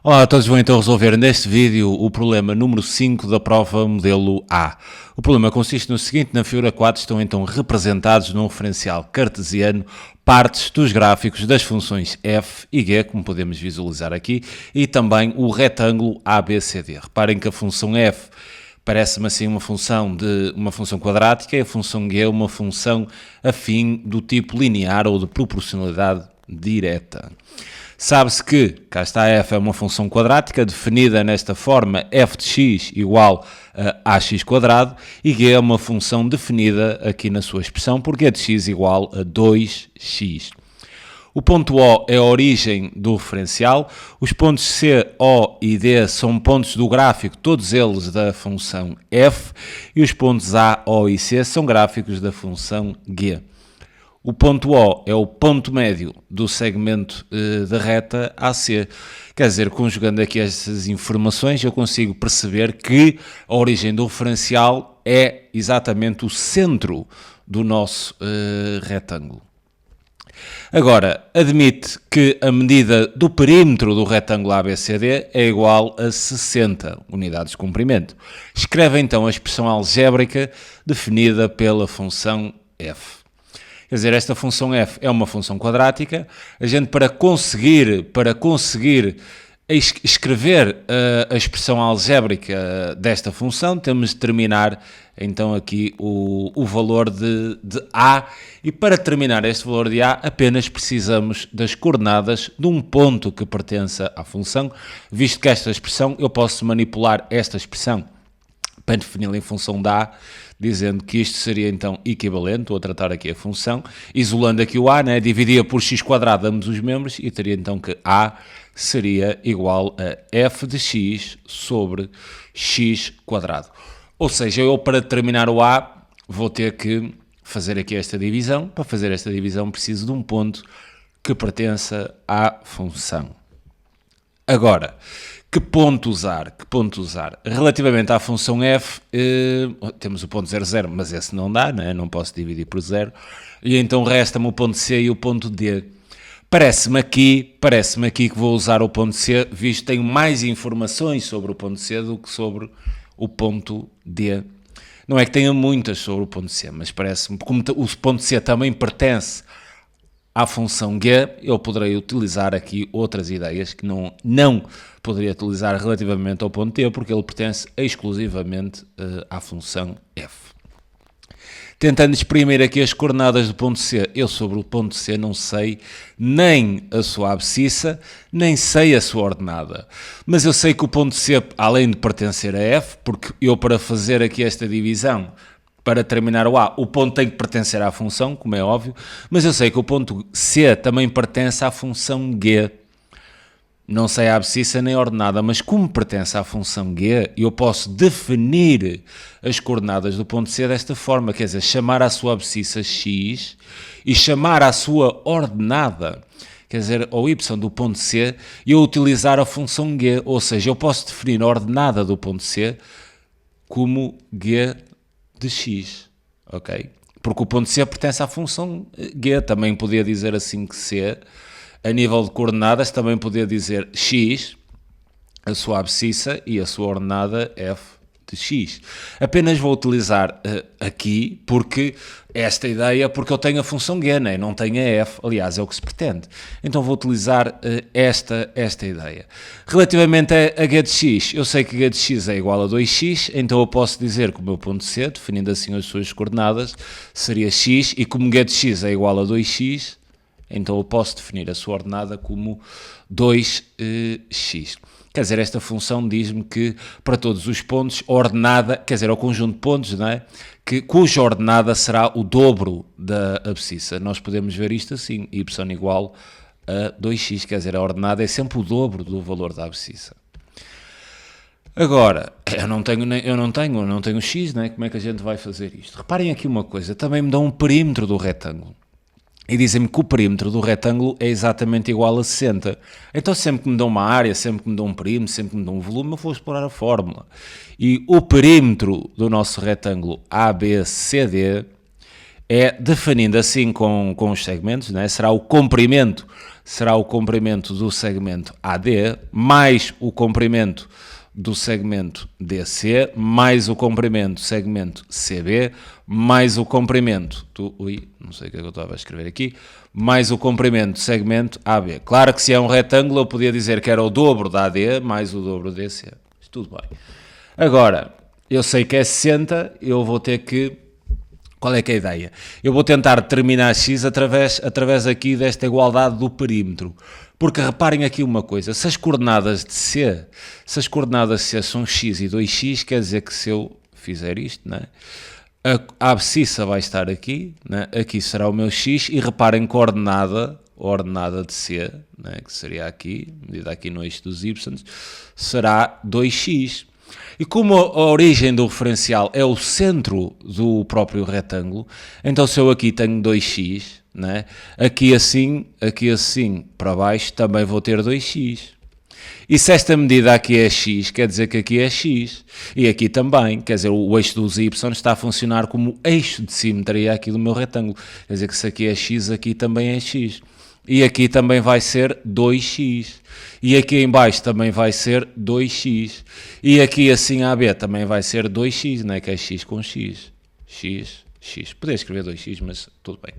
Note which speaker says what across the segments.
Speaker 1: Olá a todos, vou então resolver neste vídeo o problema número 5 da prova modelo A. O problema consiste no seguinte: na figura 4 estão então representados num referencial cartesiano partes dos gráficos das funções f e g, como podemos visualizar aqui, e também o retângulo ABCD. Reparem que a função f parece-me assim uma função quadrática e a função g uma função afim do tipo linear ou de proporcionalidade direta. Sabe-se que, cá está, f é uma função quadrática definida nesta forma, f de x igual a ax quadrado, e g é uma função definida aqui na sua expressão por g de x igual a 2x. O ponto O é a origem do referencial, os pontos C, O e D são pontos do gráfico, todos eles da função f, e os pontos A, O e C são gráficos da função g. O ponto O é o ponto médio do segmento da reta AC. Quer dizer, conjugando aqui estas informações, eu consigo perceber que a origem do referencial é exatamente o centro do nosso retângulo. Agora, admite que a medida do perímetro do retângulo ABCD é igual a 60 unidades de comprimento. Escreve então a expressão algébrica definida pela função f. Quer dizer, esta função f é uma função quadrática. A gente, para conseguir escrever a expressão algébrica desta função, temos de determinar então aqui o valor de A, e para determinar este valor de A apenas precisamos das coordenadas de um ponto que pertença à função, visto que esta expressão, eu posso manipular esta expressão para defini-la em função de A, dizendo que isto seria então equivalente, estou a tratar aqui a função, isolando aqui o A, né? Dividia por x quadrado ambos os membros e teria então que A seria igual a f de x sobre x quadrado. Ou seja, eu para determinar o A vou ter que fazer aqui esta divisão. Para fazer esta divisão preciso de um ponto que pertença à função. Agora, que ponto usar? Relativamente à função f, temos o ponto 0, 0, mas esse não dá, né? Não posso dividir por 0. E então resta-me o ponto C e o ponto D. Parece-me aqui que vou usar o ponto C, visto que tenho mais informações sobre o ponto C do que sobre o ponto D. Não é que tenha muitas sobre o ponto C, mas parece-me, como o ponto C também pertence à função g, eu poderei utilizar aqui outras ideias que não poderia utilizar relativamente ao ponto t, porque ele pertence exclusivamente à função f. Tentando exprimir aqui as coordenadas do ponto C, eu sobre o ponto C não sei nem a sua abscissa, nem sei a sua ordenada. Mas eu sei que o ponto C, além de pertencer a f, porque eu para fazer aqui esta divisão, para terminar o A, o ponto tem que pertencer à função, como é óbvio, mas eu sei que o ponto C também pertence à função g. Não sei a abscissa nem a ordenada, mas como pertence à função g, eu posso definir as coordenadas do ponto C desta forma, quer dizer, chamar a sua abscissa x e chamar a sua ordenada, quer dizer, o y do ponto C, e eu utilizar a função g, ou seja, eu posso definir a ordenada do ponto C como g de x, ok? Porque o ponto C pertence à função g, também podia dizer assim que C, a nível de coordenadas, também podia dizer x, a sua abscissa, e a sua ordenada f de x. Apenas vou utilizar aqui, porque esta ideia, porque eu tenho a função g, né? Não tenho a f, aliás, é o que se pretende. Então vou utilizar esta ideia. Relativamente a g de x, eu sei que g de x é igual a 2x, então eu posso dizer que o meu ponto C, definindo assim as suas coordenadas, seria x, e como g de x é igual a 2x, então eu posso definir a sua ordenada como 2x. Quer dizer, esta função diz-me que para todos os pontos, a ordenada, quer dizer, o conjunto de pontos, não é? Cuja ordenada será o dobro da abscissa. Nós podemos ver isto assim, y igual a 2x, quer dizer, a ordenada é sempre o dobro do valor da abscissa. Agora, eu não tenho x, né? Como é que a gente vai fazer isto? Reparem aqui uma coisa, também me dá um perímetro do retângulo. E dizem-me que o perímetro do retângulo é exatamente igual a 60. Então sempre que me dão uma área, sempre que me dão um perímetro, sempre que me dão um volume, eu vou explorar a fórmula. E o perímetro do nosso retângulo ABCD é definindo assim com os segmentos, né? Será o comprimento do segmento AD mais o comprimento do segmento DC mais o comprimento do segmento CB mais o comprimento do... não sei o que é que eu estava a escrever aqui. Mais o comprimento do segmento AB. Claro que se é um retângulo eu podia dizer que era o dobro da AD mais o dobro do DC. Tudo bem. Agora, eu sei que é 60, eu vou ter que... Qual é que é a ideia? Eu vou tentar determinar x através aqui desta igualdade do perímetro. Porque reparem aqui uma coisa, se as coordenadas de C são x e 2x, quer dizer que se eu fizer isto, né, a abscissa vai estar aqui, né, aqui será o meu x, e reparem que a ordenada de C, né, que seria aqui, medida aqui no eixo dos y, será 2x. E como a origem do referencial é o centro do próprio retângulo, então se eu aqui tenho 2x, né, aqui assim para baixo também vou ter 2x. E se esta medida aqui é x, quer dizer que aqui é x. E aqui também, quer dizer, o eixo dos y está a funcionar como eixo de simetria aqui do meu retângulo. Quer dizer que se aqui é x, aqui também é x. E aqui também vai ser 2x. E aqui em baixo também vai ser 2x. E aqui assim AB também vai ser 2x, não é? Que é x com x. X. Podia escrever 2x, mas tudo bem.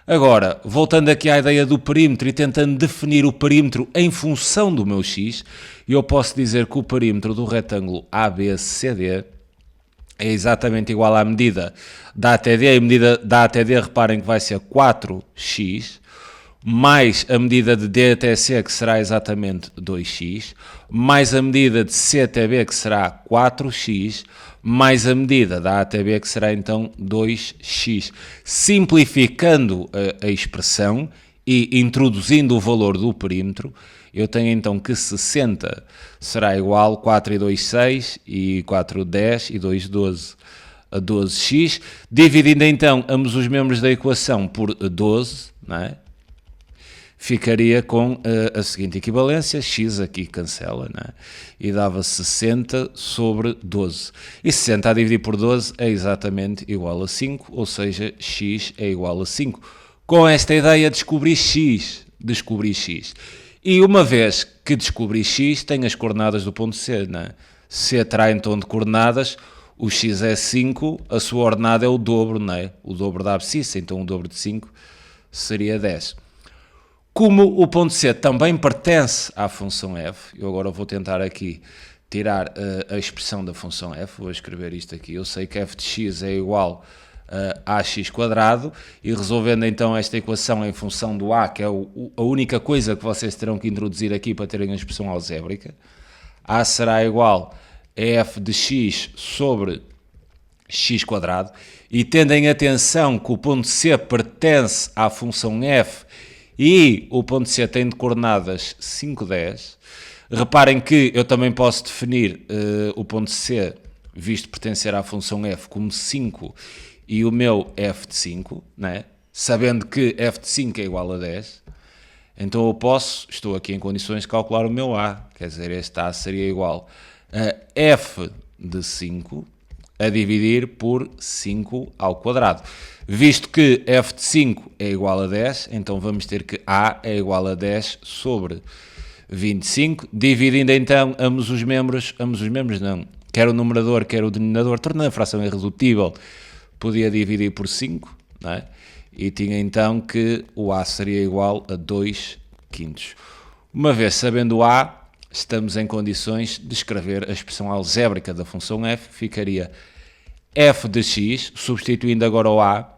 Speaker 1: Agora, voltando aqui à ideia do perímetro e tentando definir o perímetro em função do meu x, eu posso dizer que o perímetro do retângulo ABCD é exatamente igual à medida da ATD. A medida da ATD, reparem que vai ser 4x, mais a medida de D até C, que será exatamente 2x, mais a medida de C até B, que será 4x, mais a medida da A até B, que será então 2x. Simplificando a expressão e introduzindo o valor do perímetro, eu tenho então que 60 será igual a 4 e 2, 6, e 4, 10, e 2, 12. A 12x, dividindo então ambos os membros da equação por 12, não é? Ficaria com a seguinte equivalência, x aqui cancela, né? E dava 60 sobre 12. E 60 a dividir por 12 é exatamente igual a 5, ou seja, x é igual a 5. Com esta ideia descobri x. E uma vez que descobri x, tenho as coordenadas do ponto C, né? C terá então de coordenadas, o x é 5, a sua ordenada é o dobro, né? O dobro da abscissa, então o dobro de 5 seria 10. Como o ponto C também pertence à função f, eu agora vou tentar aqui tirar a expressão da função f, vou escrever isto aqui, eu sei que f de x é igual a ax², e resolvendo então esta equação em função do a, que é a única coisa que vocês terão que introduzir aqui para terem a expressão algébrica, a será igual a f de x sobre x², e tendo em atenção que o ponto C pertence à função f, e o ponto C tem de coordenadas 5, 10. Reparem que eu também posso definir o ponto C, visto pertencer à função f, como 5 e o meu f de 5, né? Sabendo que f de 5 é igual a 10. Então eu estou aqui em condições de calcular o meu a, quer dizer, este a seria igual a f de 5 a dividir por 5 ao quadrado. Visto que f de 5 é igual a 10, então vamos ter que a é igual a 10 sobre 25, dividindo então ambos os membros não, quer o numerador, quer o denominador, tornando a fração irredutível, podia dividir por 5, não é? E tinha então que o a seria igual a 2 quintos. Uma vez sabendo o a, estamos em condições de escrever a expressão algébrica da função f, ficaria f de x, substituindo agora o a,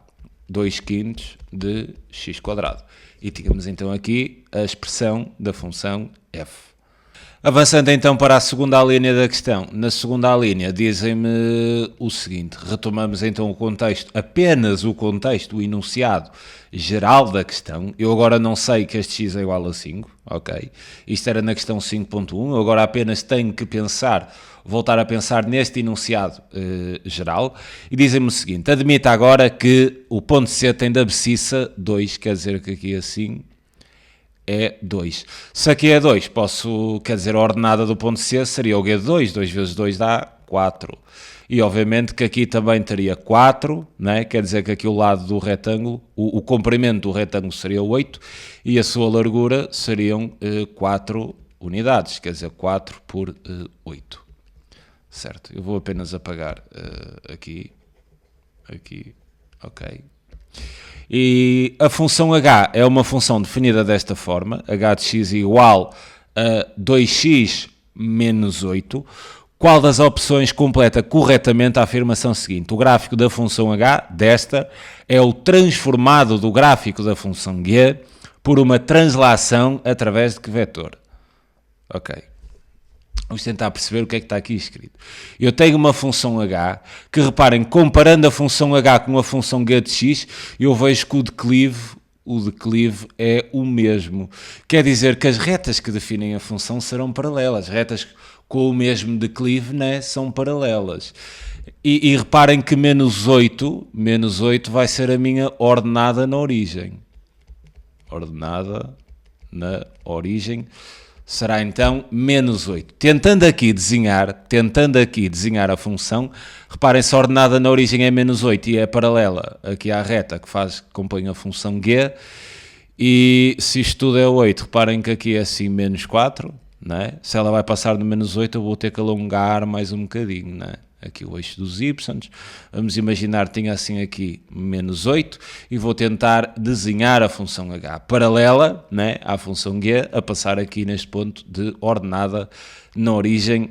Speaker 1: 2 quintos de x². E tínhamos então aqui a expressão da função f. Avançando então para a segunda linha da questão. Na segunda linha dizem-me o seguinte, retomamos então o contexto, apenas o contexto, o enunciado geral da questão. Eu agora não sei que este x é igual a 5, ok? Isto era na questão 5.1, eu agora apenas tenho que voltar a pensar neste enunciado geral. E dizem-me o seguinte, admita agora que o ponto C tem de abscissa 2, quer dizer que aqui assim é 2. Se aqui é 2, quer dizer, a ordenada do ponto C seria o g de 2, 2 vezes 2 dá 4. e obviamente que aqui também teria 4, né? Quer dizer que aqui o lado do retângulo, o comprimento do retângulo seria 8 e a sua largura seriam 4 unidades, quer dizer 4 por 8. Certo, eu vou apenas apagar aqui, ok. E a função h é uma função definida desta forma, h de x igual a 2x menos 8. Qual das opções completa corretamente a afirmação seguinte? O gráfico da função h, desta, é o transformado do gráfico da função g por uma translação através de que vetor? Ok. Vamos tentar perceber o que é que está aqui escrito. Eu tenho uma função h, que reparem, comparando a função h com a função g de x, eu vejo que o declive é o mesmo. Quer dizer que as retas que definem a função serão paralelas. Retas com o mesmo declive, né, são paralelas. E reparem que menos 8 vai ser a minha ordenada na origem. Ordenada na origem será então menos 8. Tentando aqui desenhar a função, reparem, se a ordenada na origem é menos 8 e é paralela aqui à reta que compõe a função g, e se isto tudo é 8, reparem que aqui é assim menos 4, não é? Se ela vai passar de menos 8, eu vou ter que alongar mais um bocadinho, não é? Aqui o eixo dos y, vamos imaginar que tinha assim aqui menos 8 e vou tentar desenhar a função h paralela, né, à função g, a passar aqui neste ponto de ordenada na origem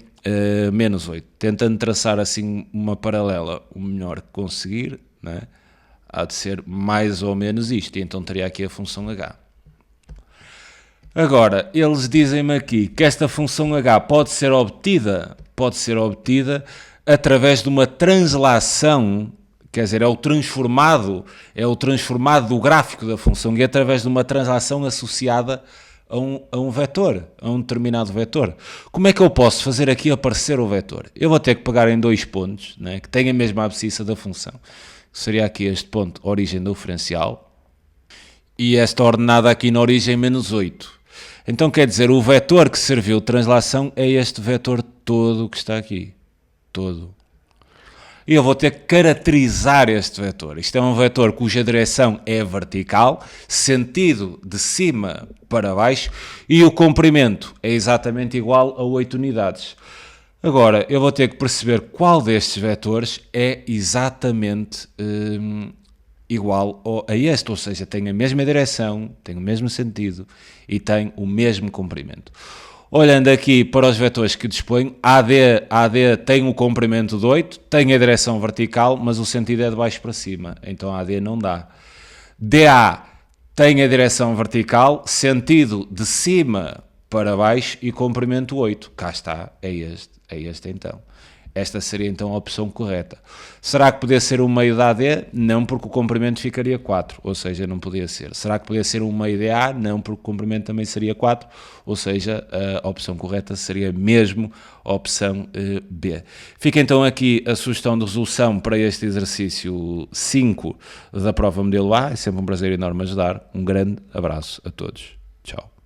Speaker 1: menos 8. Tentando traçar assim uma paralela o melhor que conseguir, né, há de ser mais ou menos isto, e então teria aqui a função h. Agora, eles dizem-me aqui que esta função h pode ser obtida através de uma translação, quer dizer, é o transformado do gráfico da função g através de uma translação associada a um vetor, a um determinado vetor. Como é que eu posso fazer aqui aparecer o vetor? Eu vou ter que pegar em dois pontos, né, que têm a mesma abscissa da função. Seria aqui este ponto, origem do diferencial, e esta ordenada aqui na origem menos 8. Então quer dizer, o vetor que serviu de translação é este vetor todo que está aqui. Todo. E eu vou ter que caracterizar este vetor. Isto é um vetor cuja direção é vertical, sentido de cima para baixo, e o comprimento é exatamente igual a 8 unidades. Agora, eu vou ter que perceber qual destes vetores é exatamente igual a este, ou seja, tem a mesma direção, tem o mesmo sentido e tem o mesmo comprimento. Olhando aqui para os vetores que disponho, AD tem o comprimento de 8, tem a direção vertical, mas o sentido é de baixo para cima, então AD não dá. DA tem a direção vertical, sentido de cima para baixo e comprimento 8. Cá está, é este então. Esta seria então a opção correta. Será que podia ser um meio da AD? Não, porque o comprimento ficaria 4, ou seja, não podia ser. Será que podia ser um meio de A? Não, porque o comprimento também seria 4, ou seja, a opção correta seria mesmo a opção B. Fica então aqui a sugestão de resolução para este exercício 5 da prova modelo A. É sempre um prazer enorme ajudar. Um grande abraço a todos. Tchau.